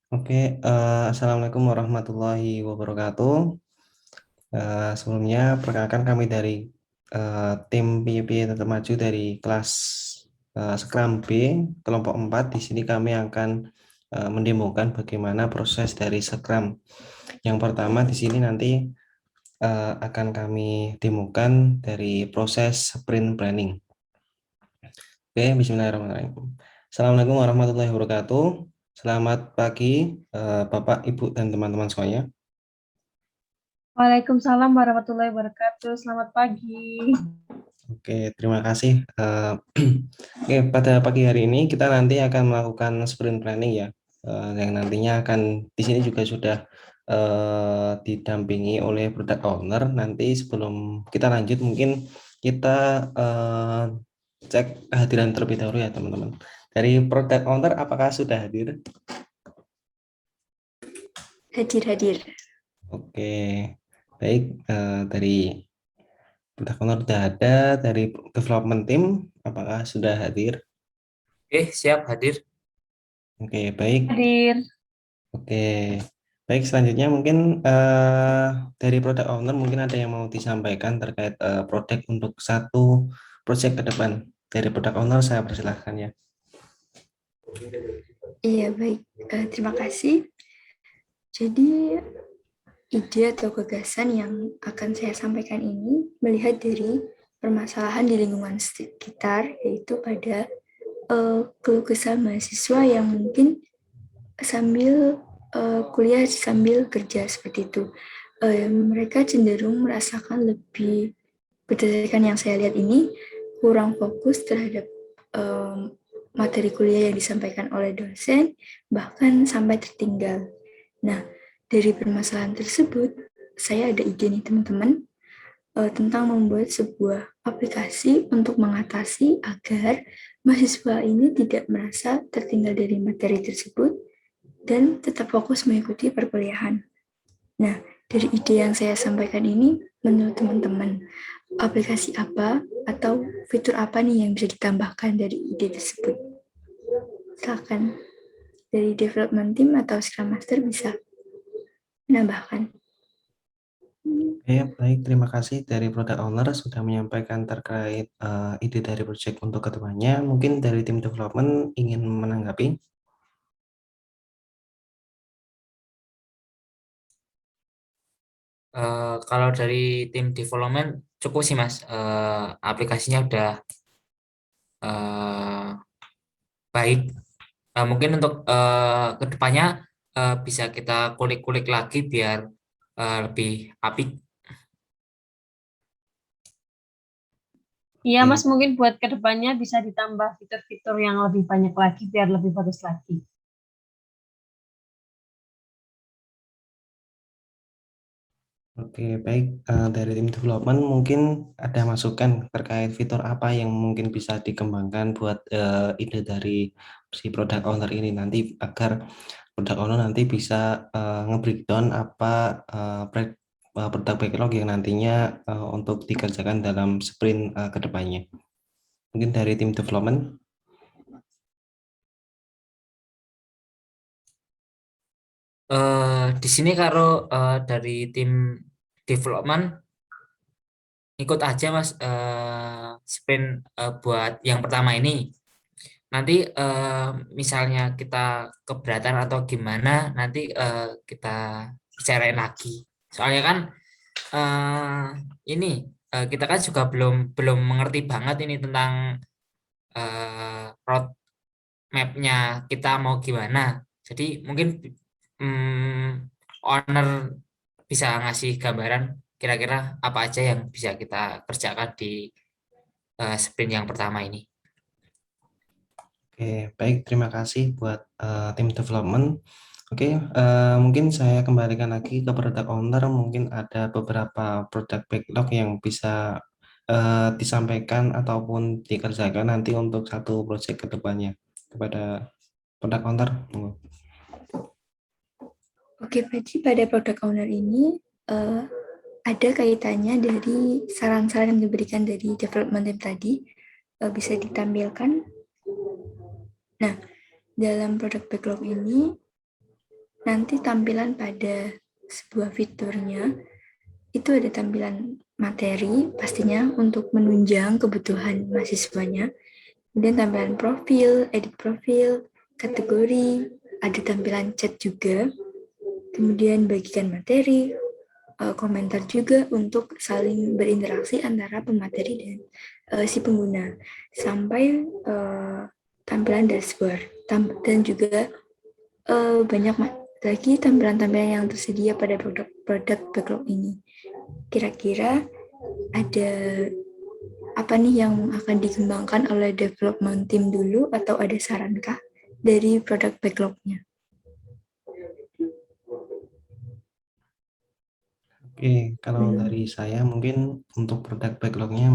Oke, Assalamualaikum warahmatullahi wabarakatuh. Sebelumnya, perkenalkan kami dari tim PYP Tetap Maju dari kelas Scrum B, kelompok 4. Di sini kami akan mendemokan bagaimana proses dari Scrum. Yang pertama di sini nanti akan kami demokan dari proses sprint planning. Oke, bismillahirrahmanirrahim. Assalamualaikum warahmatullahi wabarakatuh. Selamat pagi, Bapak, Ibu, dan teman-teman semuanya. Waalaikumsalam warahmatullahi wabarakatuh. Selamat pagi. Oke, terima kasih. Oke, pada pagi hari ini kita nanti akan melakukan sprint planning ya, yang nantinya akan di sini juga sudah didampingi oleh product owner. Nanti sebelum kita lanjut, mungkin kita cek kehadiran terlebih dahulu ya teman-teman. Dari product owner, apakah sudah hadir? Hadir. Oke, baik. Dari product owner sudah ada, dari development team, apakah sudah hadir? Siap hadir. Oke, baik. Hadir. Oke, baik. Selanjutnya mungkin dari product owner mungkin ada yang mau disampaikan terkait produk untuk satu project ke depan. Dari product owner saya persilahkan ya. Iya, baik. Terima kasih. Jadi, ide atau gagasan yang akan saya sampaikan ini melihat dari permasalahan di lingkungan sekitar, yaitu pada keluh kesah mahasiswa yang mungkin sambil kuliah sambil kerja seperti itu. Mereka cenderung merasakan lebih, berdasarkan yang saya lihat ini, kurang fokus terhadap materi kuliah yang disampaikan oleh dosen, bahkan sampai tertinggal. Nah, dari permasalahan tersebut, saya ada ide nih teman-teman, tentang membuat sebuah aplikasi untuk mengatasi agar mahasiswa ini tidak merasa tertinggal dari materi tersebut dan tetap fokus mengikuti perkuliahan. Nah, dari ide yang saya sampaikan ini, menurut teman-teman, aplikasi apa atau fitur apa nih yang bisa ditambahkan dari ide tersebut? Silakan dari development team atau Scrum Master bisa menambahkan. Oke, baik. Terima kasih dari product owner sudah menyampaikan terkait ide dari project untuk kedepannya. Mungkin dari tim development ingin menanggapi. Kalau dari tim development cukup sih Mas. Aplikasinya udah eh, baik. Mungkin untuk kedepannya bisa kita kulik-kulik lagi biar lebih apik. Iya, Oke, Mas, mungkin buat kedepannya bisa ditambah fitur-fitur yang lebih banyak lagi biar lebih bagus lagi. Oke, baik. Dari tim development mungkin ada masukan terkait fitur apa yang mungkin bisa dikembangkan buat ide dari si product owner ini nanti agar product owner nanti bisa nge-breakdown apa produk backlog yang nantinya untuk dikerjakan dalam sprint ke depannya. Mungkin dari tim development. Di sini kalau dari tim development ikut aja Mas, sprint buat yang pertama ini. Nanti misalnya kita keberatan atau gimana, nanti kita bicarain lagi. Soalnya kan eh, ini kita kan juga belum belum mengerti banget ini tentang road map-nya kita mau gimana. Jadi mungkin owner bisa ngasih gambaran kira-kira apa aja yang bisa kita kerjakan di sprint yang pertama ini. Oke, baik. Terima kasih buat tim development. Oke, mungkin saya kembalikan lagi ke product owner. Mungkin ada beberapa product backlog yang bisa disampaikan ataupun dikerjakan nanti untuk satu project ke depannya kepada product owner. Oke, berarti pada product owner ini ada kaitannya dari saran-saran yang diberikan dari development team tadi, bisa ditampilkan. Nah, dalam product backlog ini nanti tampilan pada sebuah fiturnya itu ada tampilan materi pastinya untuk menunjang kebutuhan mahasiswanya. Kemudian tampilan profil, edit profil, kategori, ada tampilan chat juga. Kemudian bagikan materi, komentar juga untuk saling berinteraksi antara pemateri dan si pengguna. Sampai tampilan dashboard dan juga banyak lagi tampilan-tampilan yang tersedia pada produk backlog ini. Kira-kira ada apa nih yang akan dikembangkan oleh development team dulu atau ada sarankah dari produk backlog-nya? Oke, kalau dari saya mungkin untuk produk backlog-nya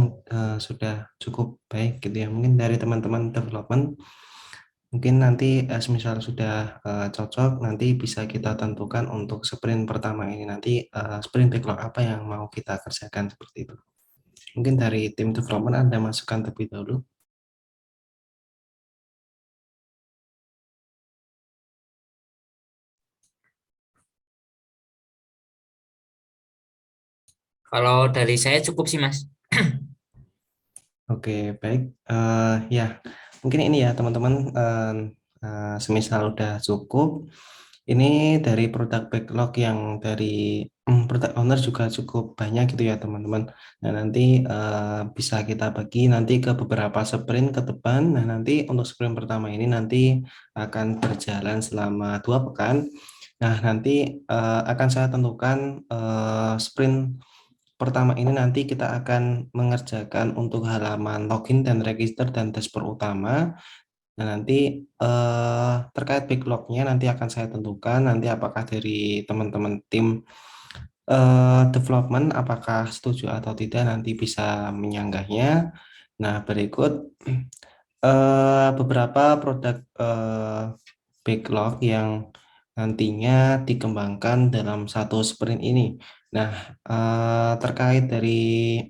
sudah cukup baik gitu ya. Mungkin dari teman-teman development mungkin nanti semisal sudah cocok, nanti bisa kita tentukan untuk sprint pertama ini nanti sprint backlog apa yang mau kita kerjakan seperti itu. Mungkin dari tim development ada masukan terlebih dahulu. Kalau dari saya cukup sih, Mas. Oke, baik. Ya, mungkin ini ya teman-teman, semisal udah cukup, ini dari produk backlog yang dari produk owner juga cukup banyak gitu ya teman-teman. Nah nanti bisa kita bagi nanti ke beberapa sprint ke depan. Nah nanti untuk sprint pertama ini nanti akan berjalan selama 2 pekan. Nah nanti akan saya tentukan sprint pertama ini nanti kita akan mengerjakan untuk halaman login dan register dan dashboard utama. Nah, nanti terkait backlognya nanti akan saya tentukan nanti apakah dari teman-teman tim development apakah setuju atau tidak nanti bisa menyanggahnya. Nah, berikut beberapa produk backlog yang nantinya dikembangkan dalam satu sprint ini. Nah, terkait dari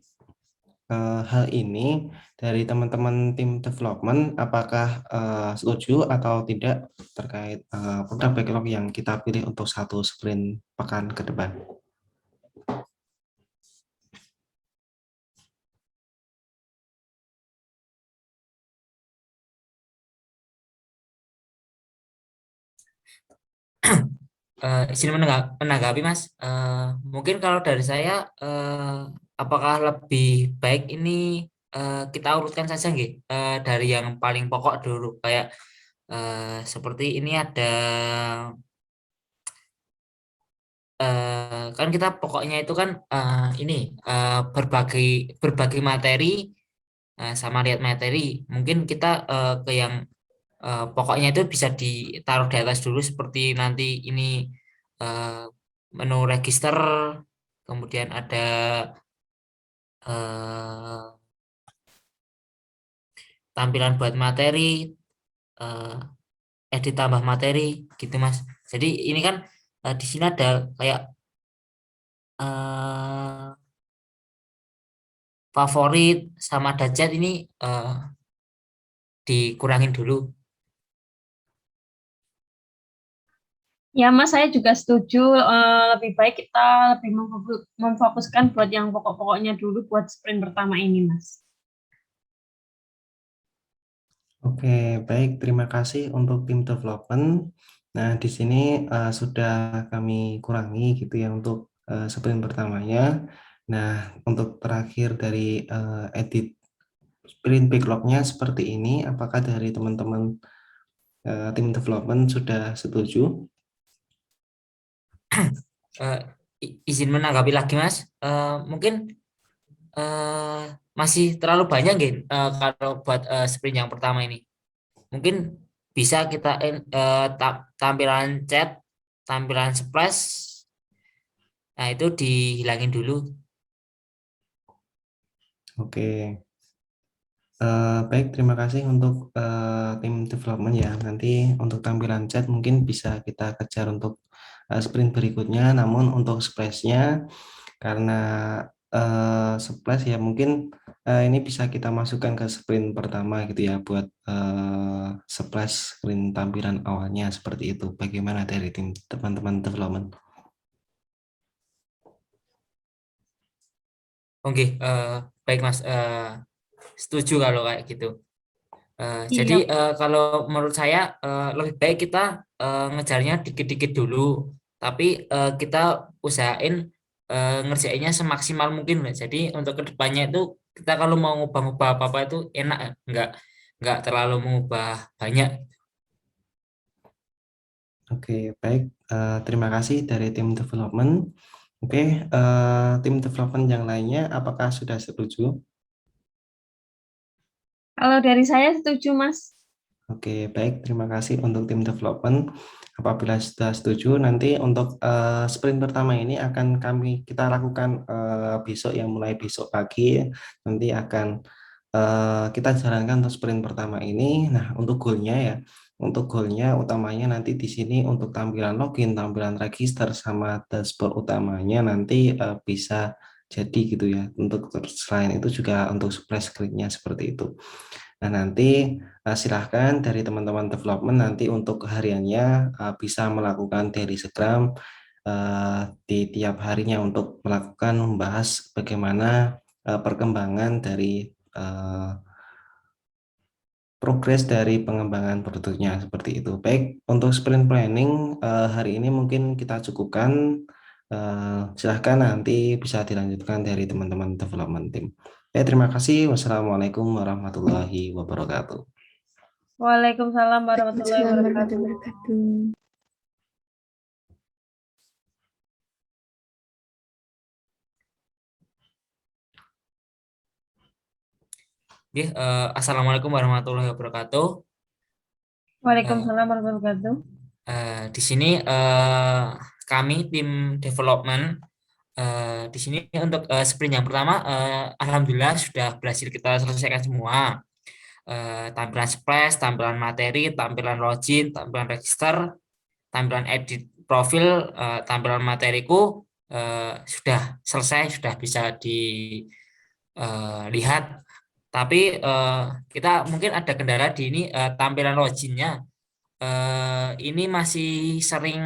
hal ini dari teman-teman tim development apakah setuju atau tidak terkait produk backlog yang kita pilih untuk satu sprint pekan ke depan? Izin menanggapi, Mas. Mungkin kalau dari saya, apakah lebih baik ini kita urutkan saja nggih, dari yang paling pokok dulu, kayak seperti ini ada kan kita pokoknya itu kan ini berbagai berbagai materi sama lihat materi. Mungkin kita ke yang pokoknya itu bisa ditaruh di atas dulu seperti nanti ini eh, menu register, kemudian ada eh, tampilan buat materi, eh, edit tambah materi, gitu Mas. Jadi ini kan di sini ada kayak eh, favorit sama dajat ini dikurangin dulu. Ya, Mas, saya juga setuju. Lebih baik kita lebih memfokuskan buat yang pokok-pokoknya dulu buat sprint pertama ini, Mas. Oke, baik. Terima kasih untuk tim development. Nah, di sini sudah kami kurangi gitu ya untuk sprint pertamanya. Nah, untuk terakhir dari edit sprint backlognya seperti ini. Apakah dari teman-teman tim development sudah setuju? Eh, izin menanggapi lagi Mas, mungkin eh, masih terlalu banyak nggih kalau buat sprint yang pertama ini. Mungkin bisa kita tampilan chat, tampilan splash, nah itu dihilangin dulu. Oke. Baik, terima kasih untuk tim development ya. Nanti untuk tampilan chat mungkin bisa kita kejar untuk sprint berikutnya. Namun untuk splash-nya karena splash ya mungkin ini bisa kita masukkan ke sprint pertama gitu ya buat splash screen tampilan awalnya seperti itu. Bagaimana dari tim teman-teman development? Oke, baik Mas, setuju kalau kayak gitu. Jadi Iya. kalau menurut saya lebih baik kita ngejarnya dikit-dikit dulu, tapi kita usahain ngerjainnya semaksimal mungkin. Jadi untuk kedepannya itu kita kalau mau ngubah-ngubah apa-apa itu enak, nggak terlalu mengubah banyak. Oke, baik. Terima kasih dari tim development. Oke, tim development yang lainnya apakah sudah setuju? Kalau dari saya setuju, Mas. Oke, baik. Terima kasih untuk tim development. Apabila sudah setuju, nanti untuk sprint pertama ini akan kita lakukan besok, yang mulai besok pagi. Nanti akan kita jalankan untuk sprint pertama ini. Nah, untuk goalnya utamanya nanti di sini untuk tampilan login, tampilan register, sama dashboard utamanya nanti bisa jadi gitu ya. Untuk selain itu juga untuk splash screen-nya seperti itu. Nah, nanti silahkan dari teman-teman development nanti untuk hariannya bisa melakukan daily scrum di tiap harinya untuk melakukan membahas bagaimana perkembangan dari progres dari pengembangan produknya seperti itu. Baik, untuk sprint planning hari ini mungkin kita cukupkan. Silahkan nanti bisa dilanjutkan dari teman-teman development team. Terima kasih. Wassalamualaikum warahmatullahi wabarakatuh. Waalaikumsalam warahmatullahi Assalamualaikum wabarakatuh. warahmatullahi wabarakatuh. Assalamualaikum warahmatullahi wabarakatuh. Waalaikumsalam warahmatullahi wabarakatuh. Di sini kami tim development di sini untuk sprint yang pertama, alhamdulillah sudah berhasil kita selesaikan semua. Tampilan splash, tampilan materi, tampilan login, tampilan register, tampilan edit profil, tampilan materiku sudah selesai, sudah bisa dilihat. Tapi kita mungkin ada kendala di ini, tampilan loginnya ini masih sering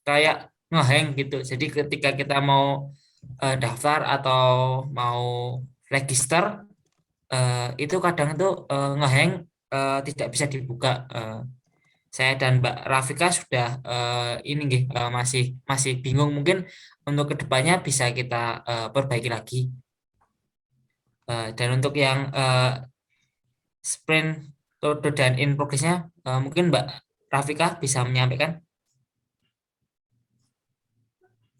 kayak ngehang gitu. Jadi ketika kita mau daftar atau mau register itu kadang itu ngehang, tidak bisa dibuka. Saya dan Mbak Rafika sudah ini nggih, masih bingung, mungkin untuk kedepannya bisa kita perbaiki lagi. Dan untuk yang sprint to dan in progress-nya mungkin Mbak Rafika bisa menyampaikan.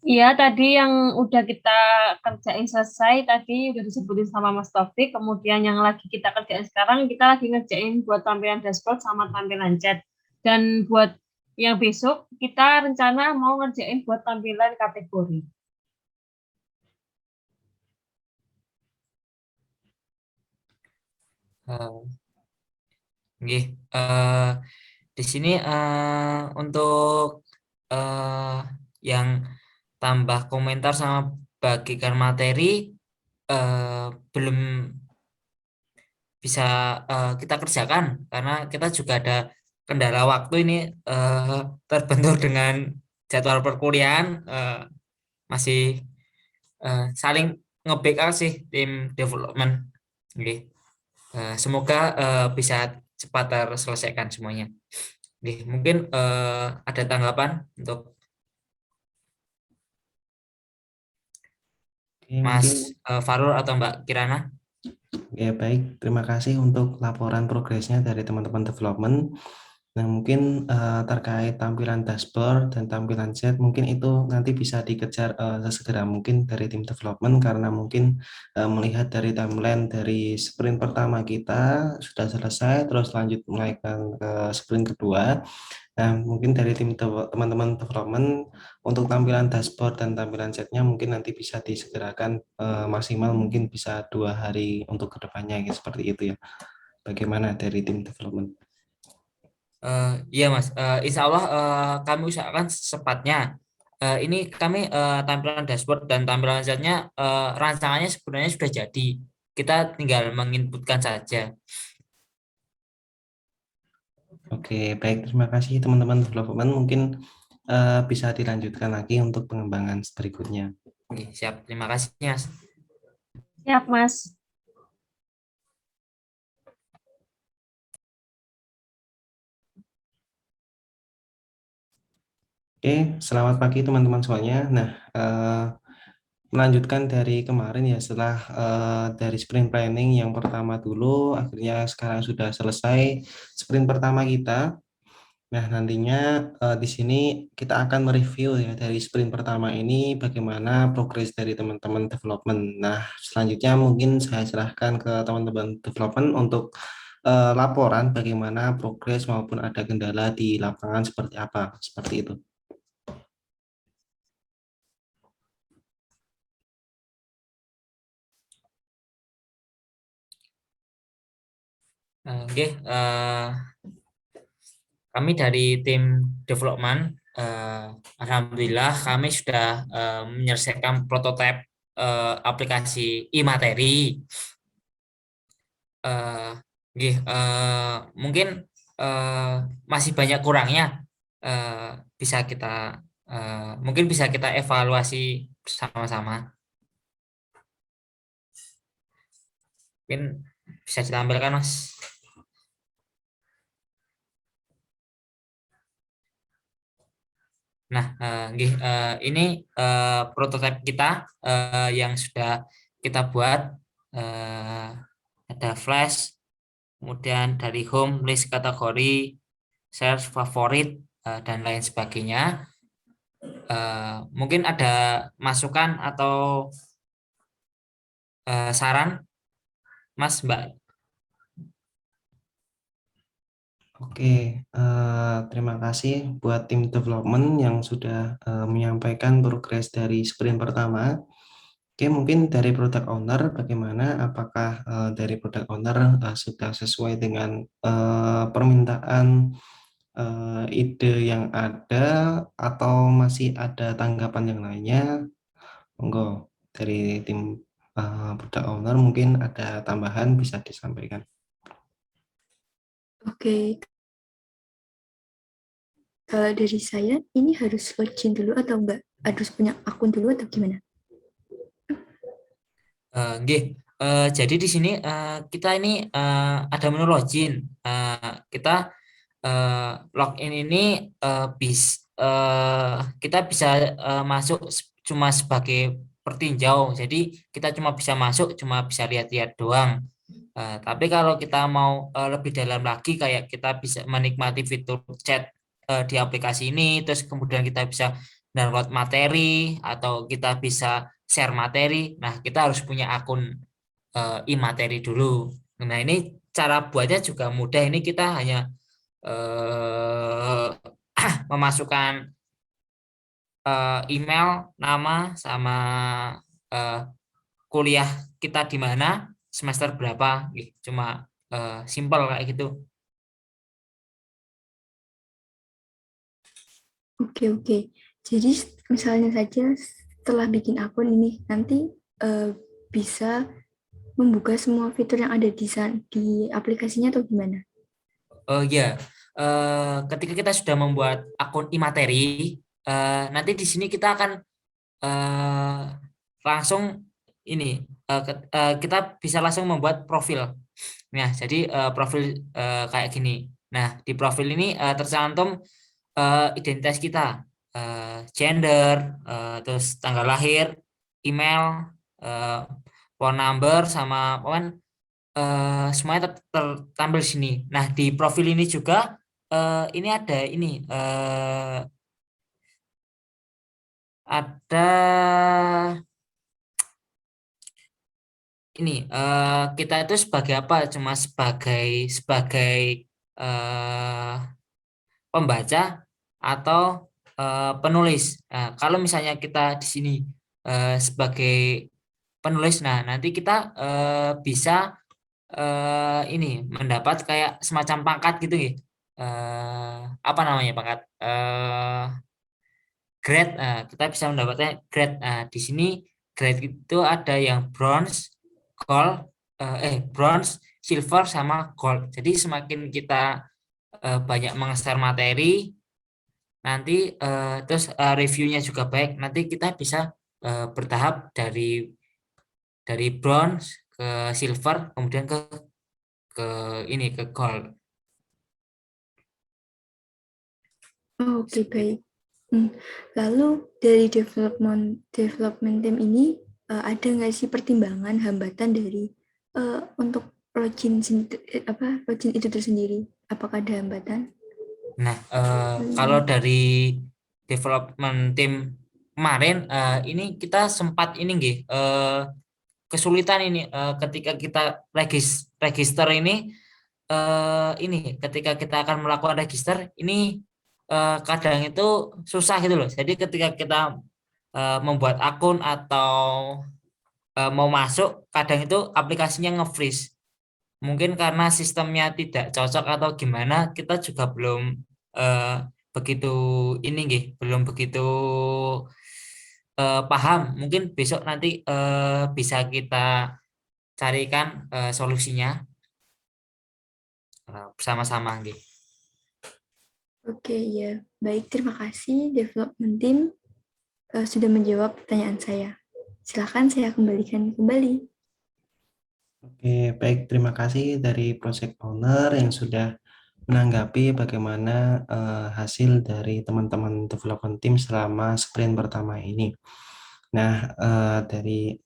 Iya, tadi yang udah kita kerjain selesai, tadi udah disebutin sama Mas Taufik. Kemudian yang lagi kita kerjain sekarang, kita lagi ngerjain buat tampilan dashboard sama tampilan chat. Dan buat yang besok, kita rencana mau ngerjain buat tampilan kategori. Nggih, di sini untuk yang tambah komentar sama bagikan materi belum bisa kita kerjakan karena kita juga ada kendala waktu ini, terbentur dengan jadwal perkuliahan, masih saling nge-backup sih tim development. Nggih. Semoga bisa cepat terselesaikan semuanya. Nggih, mungkin ada tanggapan untuk Mas Farul atau Mbak Kirana? Ya, baik. Terima kasih untuk laporan progresnya dari teman-teman development. Nah, mungkin terkait tampilan dashboard dan tampilan chat, mungkin itu nanti bisa dikejar sesegera mungkin dari tim development, karena mungkin melihat dari timeline dari sprint pertama kita sudah selesai, terus lanjut menaikkan ke sprint kedua. Nah, mungkin dari tim teman-teman development untuk tampilan dashboard dan tampilan chatnya mungkin nanti bisa disegerakan, maksimal mungkin bisa 2 hari untuk kedepannya, gitu, seperti itu ya. Bagaimana dari tim development? Iya Mas, insya Allah kami usahakan secepatnya. Ini kami tampilan dashboard dan tampilan chatnya rancangannya sebenarnya sudah jadi. kita tinggal menginputkan saja. Oke, baik. Terima kasih teman-teman development. Mungkin bisa dilanjutkan lagi untuk pengembangan berikutnya. Oke, siap. Terima kasih, Mas. Siap, Mas. Oke, selamat pagi teman-teman semuanya. Nah, melanjutkan dari kemarin ya, setelah dari sprint planning yang pertama dulu, akhirnya sekarang sudah selesai sprint pertama kita. Nah, nantinya di sini kita akan mereview ya dari sprint pertama ini bagaimana progres dari teman-teman development. Nah, selanjutnya mungkin saya serahkan ke teman-teman development untuk laporan bagaimana progres maupun ada kendala di lapangan seperti apa, seperti itu. Oke, kami dari tim development, alhamdulillah kami sudah menyelesaikan prototipe aplikasi e-materi. Mungkin masih banyak kurangnya, bisa kita mungkin bisa kita evaluasi bersama-sama. Mungkin bisa ditampilkan, Mas. Nah, ini prototipe kita yang sudah kita buat. Ada flash, kemudian dari home, list kategori, search, favorit, dan lain sebagainya. Mungkin ada masukan atau saran, Mas, Mbak? Oke, terima kasih buat tim development yang sudah menyampaikan progres dari sprint pertama. Oke, mungkin dari product owner bagaimana? Apakah dari product owner sudah sesuai dengan permintaan ide yang ada atau masih ada tanggapan yang lainnya? Monggo dari tim product owner mungkin ada tambahan bisa disampaikan. Oke, kalau dari saya, ini harus login dulu atau enggak? Harus punya akun dulu atau gimana? Jadi di sini kita ini ada menu login. Kita login ini kita bisa masuk cuma sebagai pertinjau. Jadi kita cuma bisa masuk, cuma bisa lihat-lihat doang. Tapi kalau kita mau lebih dalam lagi, kayak kita bisa menikmati fitur chat di aplikasi ini, terus kemudian kita bisa download materi atau kita bisa share materi. Nah, kita harus punya akun e-materi dulu. Nah, ini cara buatnya juga mudah. Ini kita hanya memasukkan email, nama, sama kuliah kita di mana, semester berapa, cuma simple kayak gitu. Oke. Jadi misalnya saja setelah bikin akun ini nanti bisa membuka semua fitur yang ada di aplikasinya atau gimana? Oh ya, ketika kita sudah membuat akun e-materi, nanti di sini kita akan langsung ini kita bisa langsung membuat profil. Nah, jadi profil kayak gini. Nah, di profil ini tercantum identitas kita, gender, terus tanggal lahir, email, phone number, sama semuanya tertampil di sini. Nah, di profil ini juga ini ada ini ada ini kita itu sebagai apa? Cuma sebagai pembaca atau penulis. Nah, kalau misalnya kita di sini sebagai penulis, nah nanti kita bisa ini mendapat kayak semacam pangkat gitu ya. Apa namanya pangkat? Grade. Nah, kita bisa mendapatkan grade. Nah, di sini grade itu ada yang bronze, gold, bronze, silver sama gold. Jadi semakin kita banyak mengeser materi, nanti terus reviewnya juga baik, nanti kita bisa bertahap dari bronze ke silver, kemudian ke ini ke gold. Oh, oke, baik. Lalu dari development team ini ada nggak sih pertimbangan hambatan dari untuk login login itu tersendiri? Apakah ada hambatan? Nah, kalau dari development team kemarin, ini kita sempat ini nggih, kesulitan ini ketika kita register ini ketika kita akan melakukan register ini kadang itu susah gitu loh. Jadi ketika kita membuat akun atau mau masuk, kadang itu aplikasinya nge-freeze. Mungkin karena sistemnya tidak cocok atau gimana, kita juga belum eh, begitu ini nggih, belum begitu paham. Mungkin besok nanti bisa kita carikan solusinya bersama-sama nggih. Oke, ya. Baik, terima kasih development team sudah menjawab pertanyaan saya. Silakan saya kembalikan kembali. Oke, baik. Terima kasih dari project owner yang sudah menanggapi bagaimana hasil dari teman-teman development team selama sprint pertama ini. Nah, dari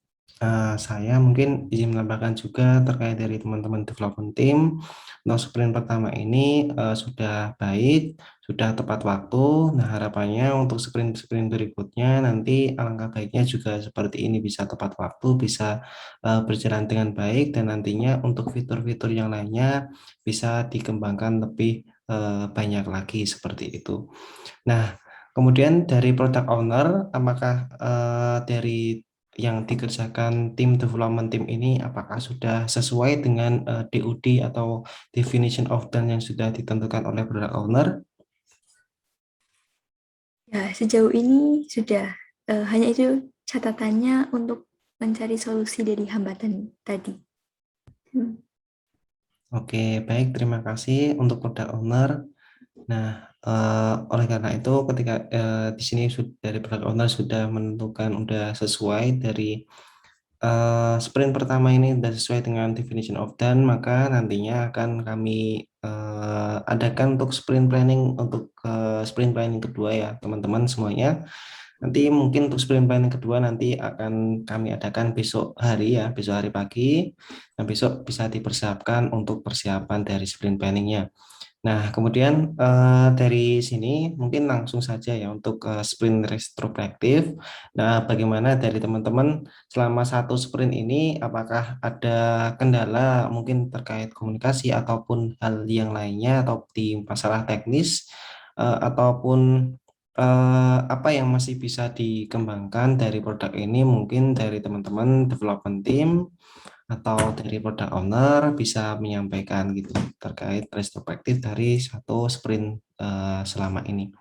saya mungkin izin menambahkan juga terkait dari teman-teman development team untuk sprint pertama ini sudah baik, sudah tepat waktu. Nah, harapannya untuk sprint-sprint berikutnya nanti alangkah baiknya juga seperti ini, bisa tepat waktu, bisa berjalan dengan baik, dan nantinya untuk fitur-fitur yang lainnya bisa dikembangkan lebih banyak lagi seperti itu. Nah, kemudian dari product owner, apakah dari yang dikerjakan tim development team ini apakah sudah sesuai dengan DOD atau definition of done yang sudah ditentukan oleh product owner? Ya, sejauh ini sudah hanya itu catatannya untuk mencari solusi dari hambatan tadi. Oke, baik, terima kasih untuk product owner. Nah, oleh karena itu ketika di sini dari product owner sudah menentukan udah sesuai dari sprint pertama ini sudah sesuai dengan definition of done, maka nantinya akan kami adakan untuk sprint planning kedua ya teman-teman semuanya. Nanti mungkin untuk sprint planning kedua nanti akan kami adakan besok hari ya, besok hari pagi. Nah, besok bisa dipersiapkan untuk persiapan dari sprint planningnya. Nah, kemudian dari sini mungkin langsung saja ya untuk sprint retrospektif. Nah, bagaimana dari teman-teman selama satu sprint ini, apakah ada kendala mungkin terkait komunikasi ataupun hal yang lainnya atau di masalah teknis ataupun apa yang masih bisa dikembangkan dari produk ini mungkin dari teman-teman development team atau dari product owner bisa menyampaikan gitu terkait retrospektif dari satu sprint selama ini.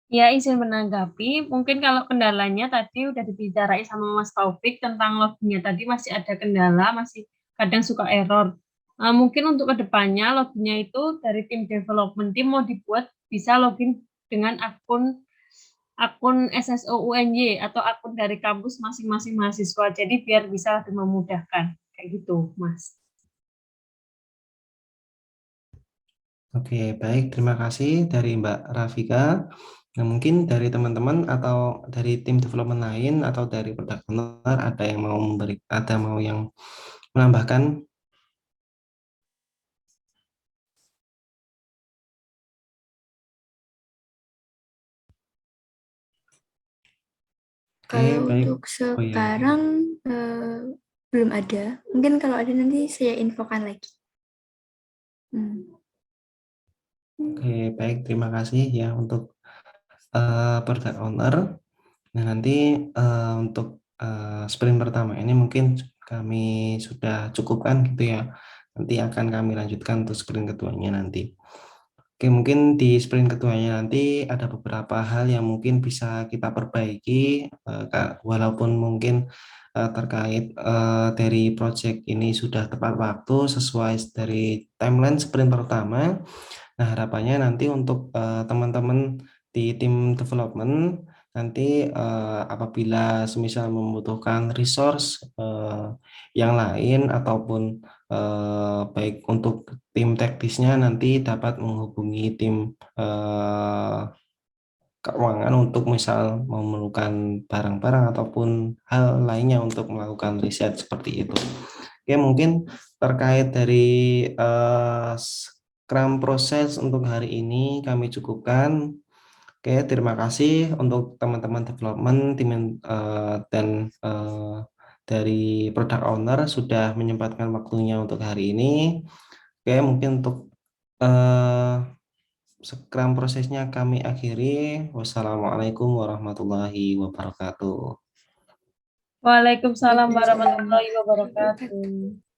Ya, izin menanggapi. Mungkin kalau kendalanya tadi udah dibicarain sama Mas Taufik tentang loginnya tadi masih ada kendala, masih kadang suka error. Mungkin untuk kedepannya loginnya itu dari tim development team mau dibuat bisa login dengan akun SSOUNY atau akun dari kampus masing-masing mahasiswa. Jadi biar bisa lebih memudahkan kayak gitu, Mas. Oke, baik, terima kasih dari Mbak Rafika. Nah, mungkin dari teman-teman atau dari tim development lain atau dari product owner ada yang mau yang menambahkan. Oke, Kalau baik. untuk Oh iya. sekarang belum ada. Mungkin kalau ada nanti saya infokan lagi. Oke, baik. Terima kasih ya untuk product owner. Nah, nanti untuk sprint pertama ini mungkin kami sudah cukupkan gitu ya. Nanti akan kami lanjutkan untuk sprint keduanya nanti. Oke, mungkin di sprint keduanya nanti ada beberapa hal yang mungkin bisa kita perbaiki, walaupun mungkin terkait dari project ini sudah tepat waktu sesuai dari timeline sprint pertama. Nah, harapannya nanti untuk teman-teman di tim development nanti apabila semisal membutuhkan resource yang lain ataupun baik untuk tim teknisnya nanti dapat menghubungi tim keuangan untuk misal memerlukan barang-barang ataupun hal lainnya untuk melakukan riset seperti itu. Oke, mungkin terkait dari Scrum proses untuk hari ini kami cukupkan. Oke, terima kasih untuk teman-teman development, tim dan dari product owner sudah menyempatkan waktunya untuk hari ini. Oke, mungkin untuk Scrum prosesnya kami akhiri. Wassalamualaikum warahmatullahi wabarakatuh. Waalaikumsalam Waalaikumsalam warahmatullahi warahmatullahi wabarakatuh. wabarakatuh.